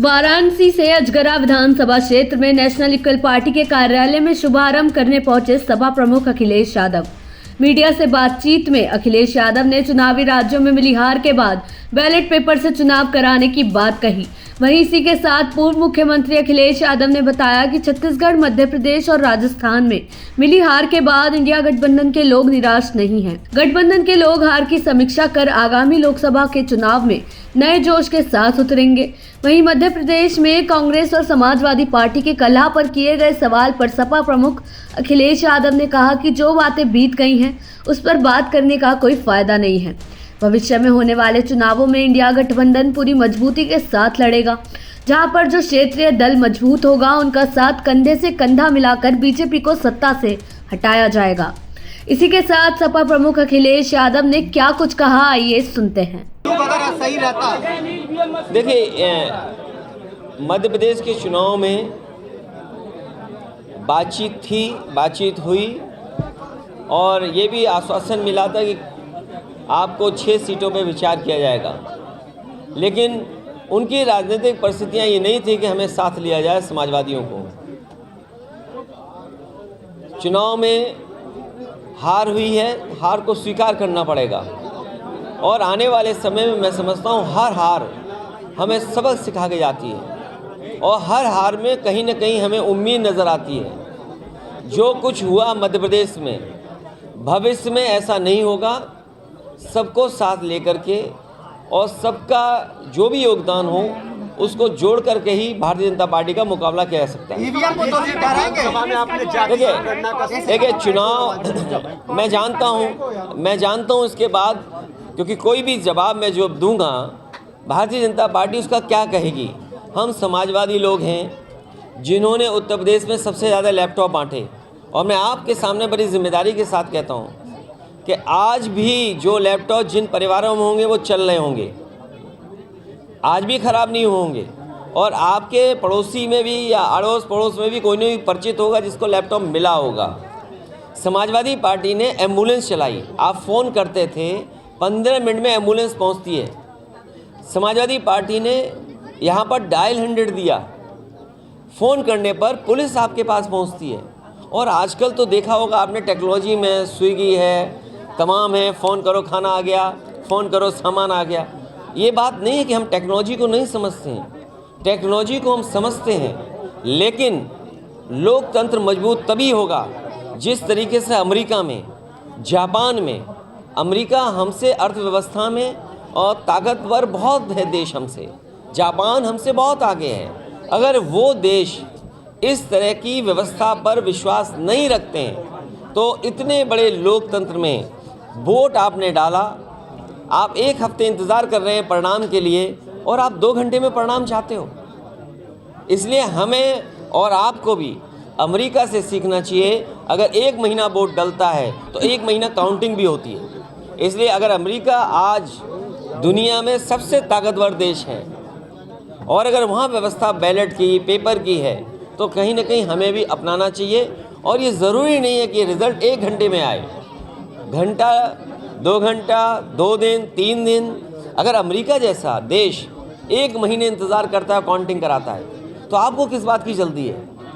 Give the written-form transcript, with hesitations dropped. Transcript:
वाराणसी से अजगरा विधानसभा क्षेत्र में नेशनल इक्वल पार्टी के कार्यालय में शुभारंभ करने पहुंचे सपा प्रमुख अखिलेश यादव। मीडिया से बातचीत में अखिलेश यादव ने चुनावी राज्यों में मिली हार के बाद बैलेट पेपर से चुनाव कराने की बात कही। वहीं इसी के साथ पूर्व मुख्यमंत्री अखिलेश यादव ने बताया कि छत्तीसगढ़, मध्य प्रदेश और राजस्थान में मिली हार के बाद इंडिया गठबंधन के लोग निराश नहीं हैं। गठबंधन के लोग हार की समीक्षा कर आगामी लोकसभा के चुनाव में नए जोश के साथ उतरेंगे। वहीं मध्य प्रदेश में कांग्रेस और समाजवादी पार्टी के कलह पर किए गए सवाल पर सपा प्रमुख अखिलेश यादव ने कहा कि जो बातें बीत गई हैं उस पर बात करने का कोई फायदा नहीं है। भविष्य में होने वाले चुनावों में इंडिया गठबंधन पूरी मजबूती के साथ लड़ेगा। जहां पर जो क्षेत्रीय दल मजबूत होगा उनका साथ कंधे से कंधा मिलाकर बीजेपी को सत्ता से हटाया जाएगा। इसी के साथ सपा प्रमुख अखिलेश यादव ने क्या कुछ कहा, आइए सुनते हैं। सही रहता। देखिए, मध्य प्रदेश के चुनाव में बातचीत हुई और ये भी आश्वासन मिला था कि आपको 6 सीटों पे विचार किया जाएगा, लेकिन उनकी राजनीतिक परिस्थितियां ये नहीं थी कि हमें साथ लिया जाए समाजवादियों को। चुनाव में हार हुई है, हार को स्वीकार करना पड़ेगा और आने वाले समय में मैं समझता हूँ हर हार हमें सबक सिखा के जाती है और हर हार में कहीं ना कहीं हमें उम्मीद नज़र आती है। जो कुछ हुआ मध्य प्रदेश में, भविष्य में ऐसा नहीं होगा। सबको साथ लेकर के और सबका जो भी योगदान हो उसको जोड़ करके ही भारतीय जनता पार्टी का मुकाबला किया जा सकता है। देखिए, चुनाव मैं जानता हूँ इसके बाद, क्योंकि कोई भी जवाब मैं जो दूंगा भारतीय जनता पार्टी उसका क्या कहेगी। हम समाजवादी लोग हैं जिन्होंने उत्तर प्रदेश में सबसे ज़्यादा लैपटॉप बांटे और मैं आपके सामने बड़ी जिम्मेदारी के साथ कहता हूँ कि आज भी जो लैपटॉप जिन परिवारों में होंगे वो चल रहे होंगे, आज भी ख़राब नहीं होंगे और आपके पड़ोसी में भी या अड़ोस पड़ोस में भी कोई ना कोई परिचित होगा जिसको लैपटॉप मिला होगा। समाजवादी पार्टी ने एम्बुलेंस चलाई। आप फ़ोन करते थे, 15 मिनट में एम्बुलेंस पहुंचती है। समाजवादी पार्टी ने यहाँ पर डायल 100 दिया, फ़ोन करने पर पुलिस आपके पास पहुँचती है। और आजकल तो देखा होगा आपने, टेक्नोलॉजी में स्विगी है, तमाम है, फ़ोन करो खाना आ गया, फ़ोन करो सामान आ गया। ये बात नहीं है कि हम टेक्नोलॉजी को नहीं समझते हैं, टेक्नोलॉजी को हम समझते हैं, लेकिन लोकतंत्र मजबूत तभी होगा जिस तरीके से अमेरिका में, जापान में, अमेरिका हमसे अर्थव्यवस्था में और ताकतवर बहुत है देश हमसे, जापान हमसे बहुत आगे है। अगर वो देश इस तरह की व्यवस्था पर विश्वास नहीं रखते हैं तो इतने बड़े लोकतंत्र में वोट आपने डाला, आप 1 हफ्ते इंतज़ार कर रहे हैं परिणाम के लिए और आप 2 घंटे में परिणाम चाहते हो। इसलिए हमें और आपको भी अमेरिका से सीखना चाहिए। अगर 1 महीना वोट डलता है तो 1 महीना काउंटिंग भी होती है। इसलिए अगर अमेरिका आज दुनिया में सबसे ताकतवर देश है और अगर वहाँ व्यवस्था बैलेट की, पेपर की है तो कहीं ना कहीं हमें भी अपनाना चाहिए। और ये ज़रूरी नहीं है कि रिज़ल्ट 1 घंटे में आए, घंटा, 2 घंटा, 2 दिन, 3 दिन। अगर अमेरिका जैसा देश 1 महीने इंतज़ार करता है, काउंटिंग कराता है, तो आपको किस बात की जल्दी है?